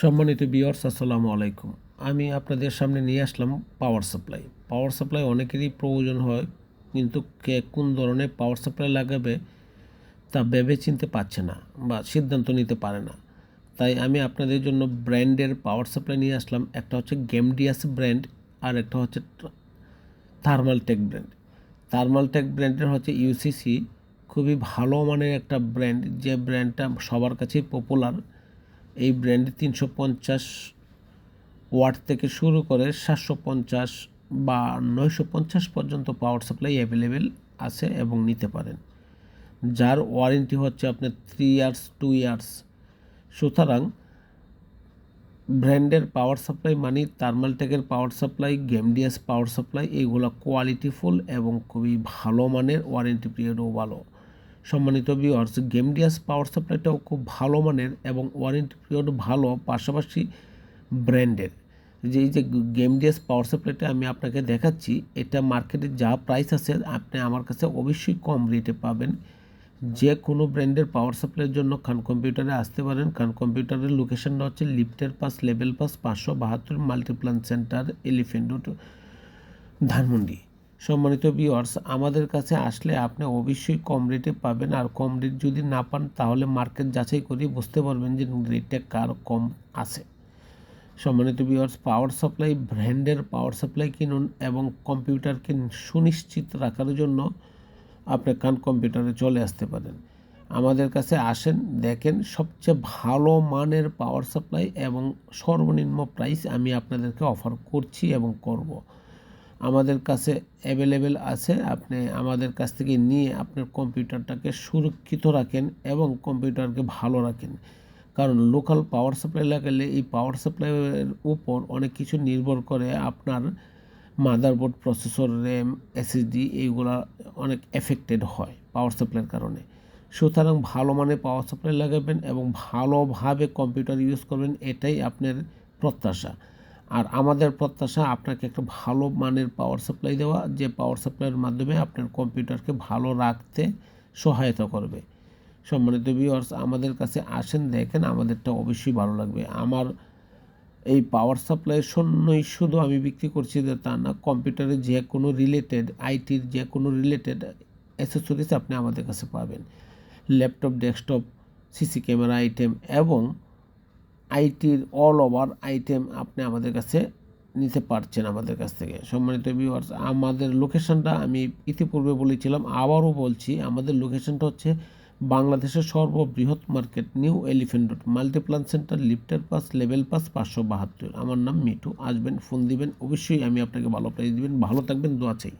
সম্মানিত ভিউয়ার্স, আসসালামু আলাইকুম। আমি আপনাদের সামনে নিয়ে আসলাম পাওয়ার সাপ্লাই। পাওয়ার সাপ্লাই অনেকেরই প্রয়োজন হয়, কিন্তু কে কোন ধরনের পাওয়ার সাপ্লাই লাগাবে তা ভেবে চিনতে পারছে না বা সিদ্ধান্ত নিতে পারে না। তাই আমি আপনাদের জন্য ব্র্যান্ডের পাওয়ার সাপ্লাই নিয়ে আসলাম। একটা হচ্ছে গেমডিয়াস ব্র্যান্ড, আর একটা হচ্ছে থার্মালটেক ব্র্যান্ড। থার্মালটেক ব্র্যান্ডের হচ্ছে ইউসিসি, খুবই ভালো মানের একটা ব্র্যান্ড, যে ব্র্যান্ডটা সবার কাছেই পপুলার। এই ব্র্যান্ডে 350 ওয়াট থেকে শুরু করে 750 বা 950 পর্যন্ত পাওয়ার সাপ্লাই অ্যাভেলেবেল আছে এবং নিতে পারেন, যার ওয়ারেন্টি হচ্ছে আপনার 3 ইয়ার্স 2 ইয়ার্স। সুতরাং ব্র্যান্ডের পাওয়ার সাপ্লাই মানে থার্মালটেকের পাওয়ার সাপ্লাই, গেমডিয়াস পাওয়ার সাপ্লাই, এইগুলো কোয়ালিটিফুল এবং খুবই ভালো মানের, ওয়ারেন্টি পিরিয়ডও ভালো। সম্মানিত ভিউয়ার্স, গেমডিয়াস পাওয়ার সাপ্লাইটাও খুব ভালো মানের এবং ওয়ারেন্টি পিরিয়ড ভালো, পাশাপাশি ব্র্যান্ডের। এই যে গেমডিয়াস পাওয়ার সাপ্লাইটা আমি আপনাকে দেখাচ্ছি, এটা মার্কেটে যা প্রাইস আছে আপনি আমার কাছে অবশ্যই কম রেটে পাবেন। যে কোনো ব্র্যান্ডের পাওয়ার সাপ্লাইয়ের জন্য খান কম্পিউটারে আসতে পারেন। খান কম্পিউটারের লোকেশনটা হচ্ছে লিফটের pass, level pass 572, Multiplan centre, elephant road, Dhanmondi. সম্মানিত ভিউয়ার্স, আমাদের কাছে আসলে আপনি অবশ্যই কম রেটে পাবেন। আর কম রেট যদি না পান তাহলে মার্কেট যাচাই করে বুঝতে পারবেন যে রেটটা কার কম আছে। সম্মানিত ভিউয়ার্স, পাওয়ার সাপ্লাই ব্র্যান্ডের পাওয়ার সাপ্লাই কিনুন এবং কম্পিউটারকে সুনিশ্চিত রাখার জন্য আপনি খান কম্পিউটারে চলে আসতে পারেন। আমাদের কাছে আসেন, দেখেন সবচেয়ে ভালো মানের পাওয়ার সাপ্লাই এবং সর্বনিম্ন প্রাইস আমি আপনাদেরকে অফার করছি এবং করব। আমাদের কাছে অ্যাভেলেবেল আছে। আপনি আমাদের কাছ থেকে নিয়ে আপনার কম্পিউটারটাকে সুরক্ষিত রাখেন এবং কম্পিউটারকে ভালো রাখেন। কারণ লোকাল পাওয়ার সাপ্লাই লাগালে এই পাওয়ার সাপ্লাইয়ের উপর অনেক কিছু নির্ভর করে। আপনার মাদারবোর্ড, প্রসেসর, র্যাম, এসএসডি এইগুলা অনেক এফেক্টেড হয় পাওয়ার সাপ্লাইয়ের কারণে। সুতরাং ভালো মানের পাওয়ার সাপ্লাই লাগাবেন এবং ভালোভাবে কম্পিউটার ইউজ করবেন, এটাই আপনার প্রত্যাশা। আর আমাদের প্রত্যাশা আপনাকে একটা ভালো মানের পাওয়ার সাপ্লাই দেওয়া, যে পাওয়ার সাপ্লাইয়ের মাধ্যমে আপনার কম্পিউটারকে ভালো রাখতে সহায়তা করবে। সম্মানিত ভিউয়ার্স, আমাদের কাছে আসেন, দেখেন, আমাদেরটা অবশ্যই ভালো লাগবে। আমার এই পাওয়ার সাপ্লাই শূন্যই শুধু আমি বিক্রি করছি যে তা না, কম্পিউটারের যে কোনো রিলেটেড, আইটির যে কোনো রিলেটেড অ্যাসেসরিজ আপনি আমাদের কাছে পাবেন। Laptop, desktop, CC camera item এবং আইটির অল ওভার আইটেম আপনি আমাদের কাছে নিতে পারছেন আমাদের কাছ থেকে। সম্মানিত ভিউয়ার্স, আমাদের লোকেশনটা আমি ইতিপূর্বে বলেছিলাম, আবারও বলছি, আমাদের লোকেশনটা হচ্ছে বাংলাদেশের সর্ববৃহৎ market, new elephant road, Multiplan centre, লিফটের পাস, লেভেল পাস 572। আমার নাম মিঠু। আসবেন, ফোন দিবেন, অবশ্যই আমি আপনাকে ভালো প্রাইস দিবেন। ভালো থাকবেন, দোয়া চাই।